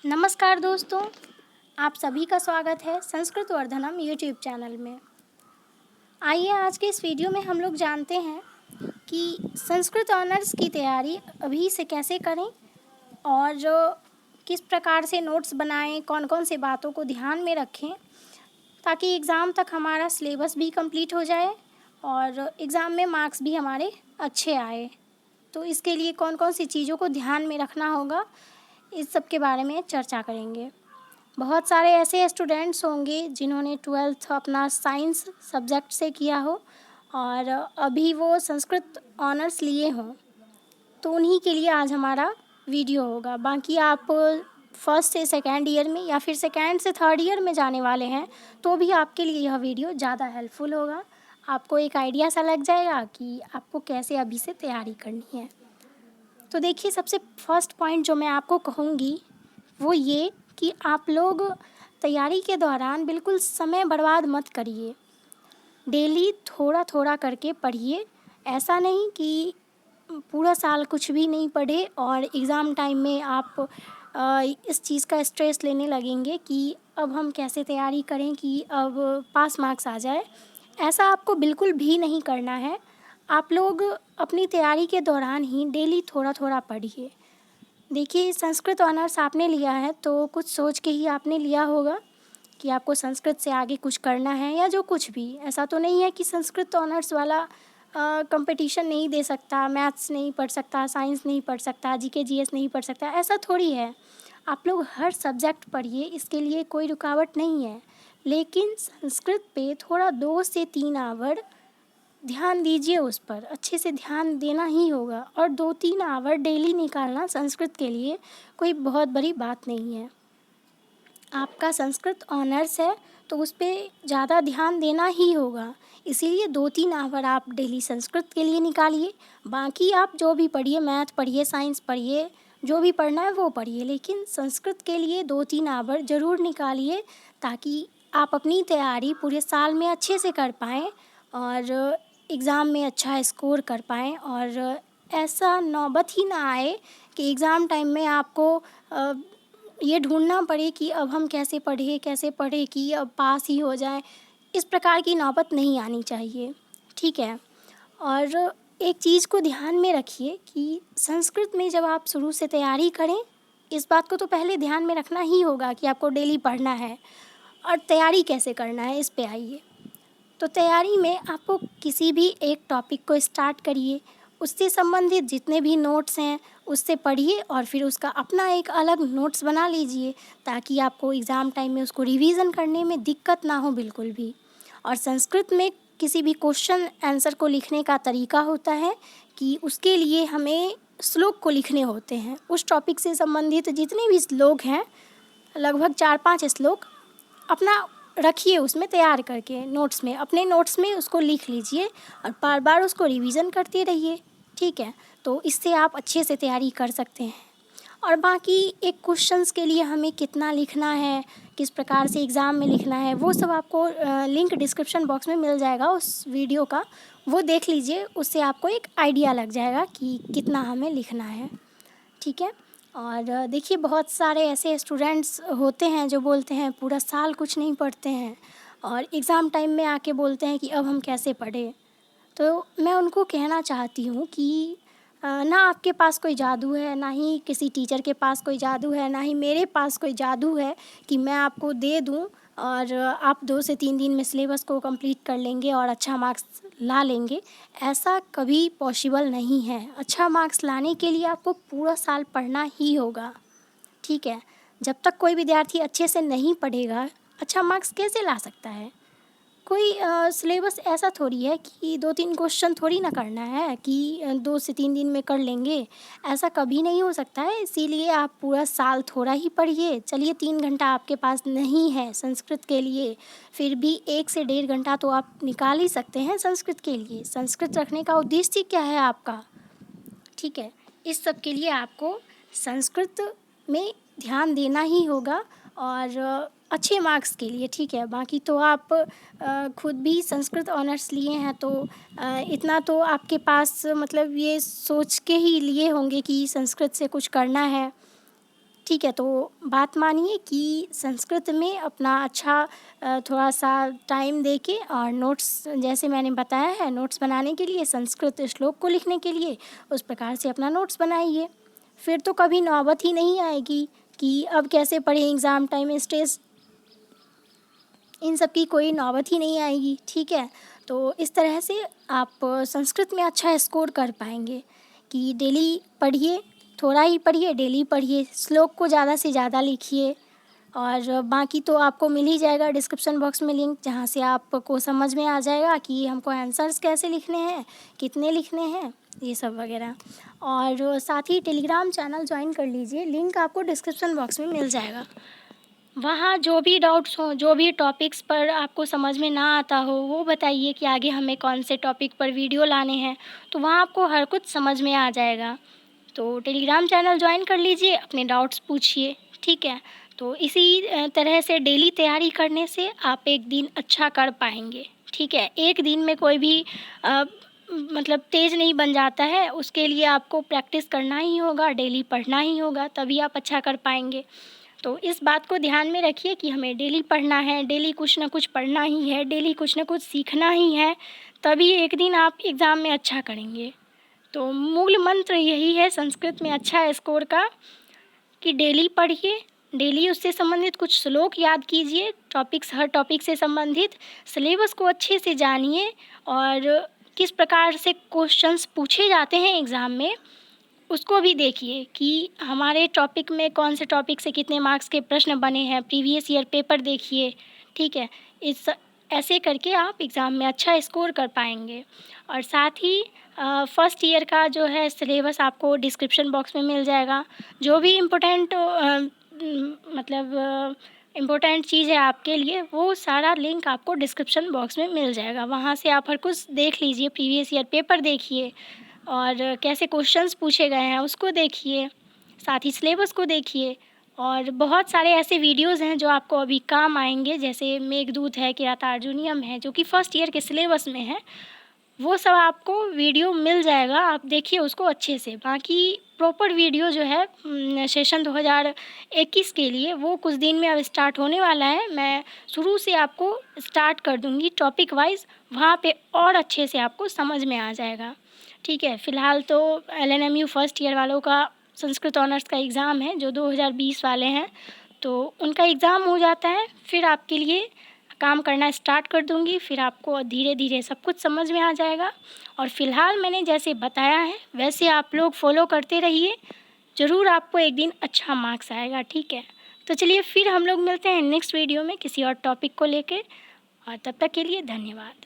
नमस्कार दोस्तों, आप सभी का स्वागत है संस्कृत वर्धनम यूट्यूब चैनल में। आइए आज के इस वीडियो में हम लोग जानते हैं कि संस्कृत ऑनर्स की तैयारी अभी से कैसे करें और किस प्रकार से नोट्स बनाएं, कौन कौन से बातों को ध्यान में रखें ताकि एग्ज़ाम तक हमारा सिलेबस भी कंप्लीट हो जाए और एग्ज़ाम में मार्क्स भी हमारे अच्छे आए। तो इसके लिए कौन कौन सी चीज़ों को ध्यान में रखना होगा, इस सब के बारे में चर्चा करेंगे। बहुत सारे ऐसे स्टूडेंट्स होंगे जिन्होंने 12th अपना साइंस सब्जेक्ट से किया हो और अभी वो संस्कृत ऑनर्स लिए हों, तो उन्हीं के लिए आज हमारा वीडियो होगा। बाकी आप फर्स्ट से सेकेंड ईयर में या फिर सेकेंड से थर्ड ईयर में जाने वाले हैं तो भी आपके लिए यह वीडियो ज़्यादा हेल्पफुल होगा। आपको एक आइडिया सा लग जाएगा कि आपको कैसे अभी से तैयारी करनी है। तो देखिए, सबसे फर्स्ट पॉइंट जो मैं आपको कहूँगी वो ये कि आप लोग तैयारी के दौरान बिल्कुल समय बर्बाद मत करिए। डेली थोड़ा थोड़ा करके पढ़िए। ऐसा नहीं कि पूरा साल कुछ भी नहीं पढ़े और एग्ज़ाम टाइम में आप इस चीज़ का स्ट्रेस लेने लगेंगे कि अब हम कैसे तैयारी करें कि अब पास मार्क्स आ जाए। ऐसा आपको बिल्कुल भी नहीं करना है। आप लोग अपनी तैयारी के दौरान ही डेली थोड़ा थोड़ा पढ़िए। देखिए, संस्कृत ऑनर्स आपने लिया है तो कुछ सोच के ही आपने लिया होगा कि आपको संस्कृत से आगे कुछ करना है या जो कुछ भी। ऐसा तो नहीं है कि संस्कृत ऑनर्स वाला कंपटीशन नहीं दे सकता, मैथ्स नहीं पढ़ सकता, साइंस नहीं पढ़ सकता, जीके जीएस नहीं पढ़ सकता, ऐसा थोड़ी है। आप लोग हर सब्जेक्ट पढ़िए, इसके लिए कोई रुकावट नहीं है। लेकिन संस्कृत पे थोड़ा 2 से 3 आवर ध्यान दीजिए, उस पर अच्छे से ध्यान देना ही होगा। और 2-3 आवर डेली निकालना संस्कृत के लिए कोई बहुत बड़ी बात नहीं है। आपका संस्कृत ऑनर्स है तो उस पर ज़्यादा ध्यान देना ही होगा, इसीलिए 2-3 आवर आप डेली संस्कृत के लिए निकालिए। बाकी आप जो भी पढ़िए, मैथ पढ़िए, साइंस पढ़िए, जो भी पढ़ना है वो पढ़िए, लेकिन संस्कृत के लिए 2-3 आवर ज़रूर निकालिए ताकि आप अपनी तैयारी पूरे साल में अच्छे से कर पाएँ और एग्ज़ाम में अच्छा स्कोर कर पाएँ। और ऐसा नौबत ही ना आए कि एग्ज़ाम टाइम में आपको ये ढूंढना पड़े कि अब हम कैसे पढ़े कि अब पास ही हो जाए। इस प्रकार की नौबत नहीं आनी चाहिए, ठीक है। और एक चीज़ को ध्यान में रखिए कि संस्कृत में जब आप शुरू से तैयारी करें, इस बात को तो पहले ध्यान में रखना ही होगा कि आपको डेली पढ़ना है। और तैयारी कैसे करना है, इस पे आइए। तो तैयारी में आपको किसी भी एक टॉपिक को स्टार्ट करिए, उससे संबंधित जितने भी नोट्स हैं उससे पढ़िए और फिर उसका अपना एक अलग नोट्स बना लीजिए ताकि आपको एग्ज़ाम टाइम में उसको रिवीजन करने में दिक्कत ना हो बिल्कुल भी। और संस्कृत में किसी भी क्वेश्चन आंसर को लिखने का तरीका होता है कि उसके लिए हमें श्लोक को लिखने होते हैं। उस टॉपिक से संबंधित जितने भी श्लोक हैं, लगभग 4-5 श्लोक अपना रखिए उसमें तैयार करके नोट्स में, अपने नोट्स में उसको लिख लीजिए और बार बार उसको रिवीजन करते रहिए, ठीक है। तो इससे आप अच्छे से तैयारी कर सकते हैं। और बाकी एक क्वेश्चंस के लिए हमें कितना लिखना है, किस प्रकार से एग्ज़ाम में लिखना है, वो सब आपको लिंक डिस्क्रिप्शन बॉक्स में मिल जाएगा उस वीडियो का, वो देख लीजिए। उससे आपको एक आइडिया लग जाएगा कि कितना हमें लिखना है, ठीक है। और देखिए, बहुत सारे ऐसे स्टूडेंट्स होते हैं जो बोलते हैं पूरा साल कुछ नहीं पढ़ते हैं और एग्ज़ाम टाइम में आके बोलते हैं कि अब हम कैसे पढ़ें। तो मैं उनको कहना चाहती हूँ कि ना आपके पास कोई जादू है, ना ही किसी टीचर के पास कोई जादू है, ना ही मेरे पास कोई जादू है कि मैं आपको दे दूँ और आप 2 से 3 दिन में सिलेबस को कंप्लीट कर लेंगे और अच्छा मार्क्स ला लेंगे। ऐसा कभी पॉसिबल नहीं है। अच्छा मार्क्स लाने के लिए आपको पूरा साल पढ़ना ही होगा, ठीक है। जब तक कोई विद्यार्थी अच्छे से नहीं पढ़ेगा, अच्छा मार्क्स कैसे ला सकता है। कोई सिलेबस ऐसा थोड़ी है कि 2-3 क्वेश्चन थोड़ी ना करना है कि 2 से 3 दिन में कर लेंगे, ऐसा कभी नहीं हो सकता है। इसीलिए आप पूरा साल थोड़ा ही पढ़िए। चलिए 3 घंटा आपके पास नहीं है संस्कृत के लिए, फिर भी 1 से 1.5 घंटा तो आप निकाल ही सकते हैं संस्कृत के लिए। संस्कृत रखने का उद्देश्य क्या है आपका, ठीक है। इस सब के लिए आपको संस्कृत में ध्यान देना ही होगा और अच्छे मार्क्स के लिए, ठीक है। बाकी तो आप खुद भी संस्कृत ऑनर्स लिए हैं तो इतना तो आपके पास मतलब ये सोच के ही लिए होंगे कि संस्कृत से कुछ करना है। ठीक है, तो बात मानिए कि संस्कृत में अपना अच्छा थोड़ा सा टाइम देके और नोट्स, जैसे मैंने बताया है, नोट्स बनाने के लिए, संस्कृत श्लोक को लिखने के लिए उस प्रकार से अपना नोट्स बनाइए। फिर तो कभी नौबत ही नहीं आएगी कि अब कैसे पढ़ें एग्ज़ाम टाइम में, स्ट्रेस, इन सब की कोई नौबत ही नहीं आएगी। ठीक है, तो इस तरह से आप संस्कृत में अच्छा स्कोर कर पाएंगे कि डेली पढ़िए, थोड़ा ही पढ़िए, डेली पढ़िए, श्लोक को ज़्यादा से ज़्यादा लिखिए। और बाकी तो आपको मिल ही जाएगा डिस्क्रिप्शन बॉक्स में लिंक, जहाँ से आपको समझ में आ जाएगा कि हमको आंसर्स कैसे लिखने हैं, कितने लिखने हैं, ये सब वगैरह। और साथ ही टेलीग्राम चैनल ज्वाइन कर लीजिए, लिंक आपको डिस्क्रिप्शन बॉक्स में मिल जाएगा। वहाँ जो भी डाउट्स हों, जो भी टॉपिक्स पर आपको समझ में ना आता हो, वो बताइए कि आगे हमें कौन से टॉपिक पर वीडियो लाने हैं, तो वहाँ आपको हर कुछ समझ में आ जाएगा। तो टेलीग्राम चैनल ज्वाइन कर लीजिए, अपने डाउट्स पूछिए। ठीक है, तो इसी तरह से डेली तैयारी करने से आप एक दिन अच्छा कर पाएंगे। ठीक है, एक दिन में कोई भी मतलब तेज़ नहीं बन जाता है, उसके लिए आपको प्रैक्टिस करना ही होगा, डेली पढ़ना ही होगा, तभी आप अच्छा कर पाएंगे। तो इस बात को ध्यान में रखिए कि हमें डेली पढ़ना है, डेली कुछ ना कुछ पढ़ना ही है, डेली कुछ ना कुछ सीखना ही है, तभी एक दिन आप एग्ज़ाम में अच्छा करेंगे। तो मूल मंत्र यही है संस्कृत में अच्छा स्कोर का, कि डेली पढ़िए, डेली उससे संबंधित कुछ श्लोक याद कीजिए, टॉपिक्स, हर टॉपिक से संबंधित सिलेबस को अच्छे से जानिए, और किस प्रकार से क्वेश्चंस पूछे जाते हैं एग्ज़ाम में उसको भी देखिए कि हमारे टॉपिक में कौन से टॉपिक से कितने मार्क्स के प्रश्न बने हैं, प्रीवियस ईयर पेपर देखिए। ठीक है, इस ऐसे करके आप एग्ज़ाम में अच्छा स्कोर कर पाएंगे। और साथ ही फर्स्ट ईयर का जो है सिलेबस आपको डिस्क्रिप्शन बॉक्स में मिल जाएगा। जो भी इम्पोर्टेंट मतलब इम्पोर्टेंट चीज़ है आपके लिए, वो सारा लिंक आपको डिस्क्रिप्शन बॉक्स में मिल जाएगा। वहाँ से आप हर कुछ देख लीजिए, प्रीवियस ईयर पेपर देखिए और कैसे क्वेश्चंस पूछे गए हैं उसको देखिए, साथ ही सिलेबस को देखिए। और बहुत सारे ऐसे वीडियोज़ हैं जो आपको अभी काम आएंगे, जैसे मेघदूत है, किरातार्जुनीयम है, जो कि फर्स्ट ईयर के सिलेबस में है। वो सब आपको वीडियो मिल जाएगा, आप देखिए उसको अच्छे से। बाकी प्रॉपर वीडियो जो है सेशन 2021 के लिए, वो कुछ दिन में अब स्टार्ट होने वाला है। मैं शुरू से आपको स्टार्ट कर दूँगी टॉपिक वाइज़, वहाँ पे और अच्छे से आपको समझ में आ जाएगा। ठीक है, फ़िलहाल तो LNMU फर्स्ट ईयर वालों का संस्कृत ऑनर्स का एग्ज़ाम है, जो 2020 वाले हैं, तो उनका एग्ज़ाम हो जाता है, फिर आपके लिए काम करना स्टार्ट कर दूँगी, फिर आपको धीरे-धीरे सब कुछ समझ में आ जाएगा। और फ़िलहाल मैंने जैसे बताया है, वैसे आप लोग फ़ॉलो करते रहिए, ज़रूर आपको एक दिन अच्छा मार्क्स आएगा। ठीक है, तो चलिए फिर हम लोग मिलते हैं नेक्स्ट वीडियो में किसी और टॉपिक को लेके, और तब तक के लिए धन्यवाद।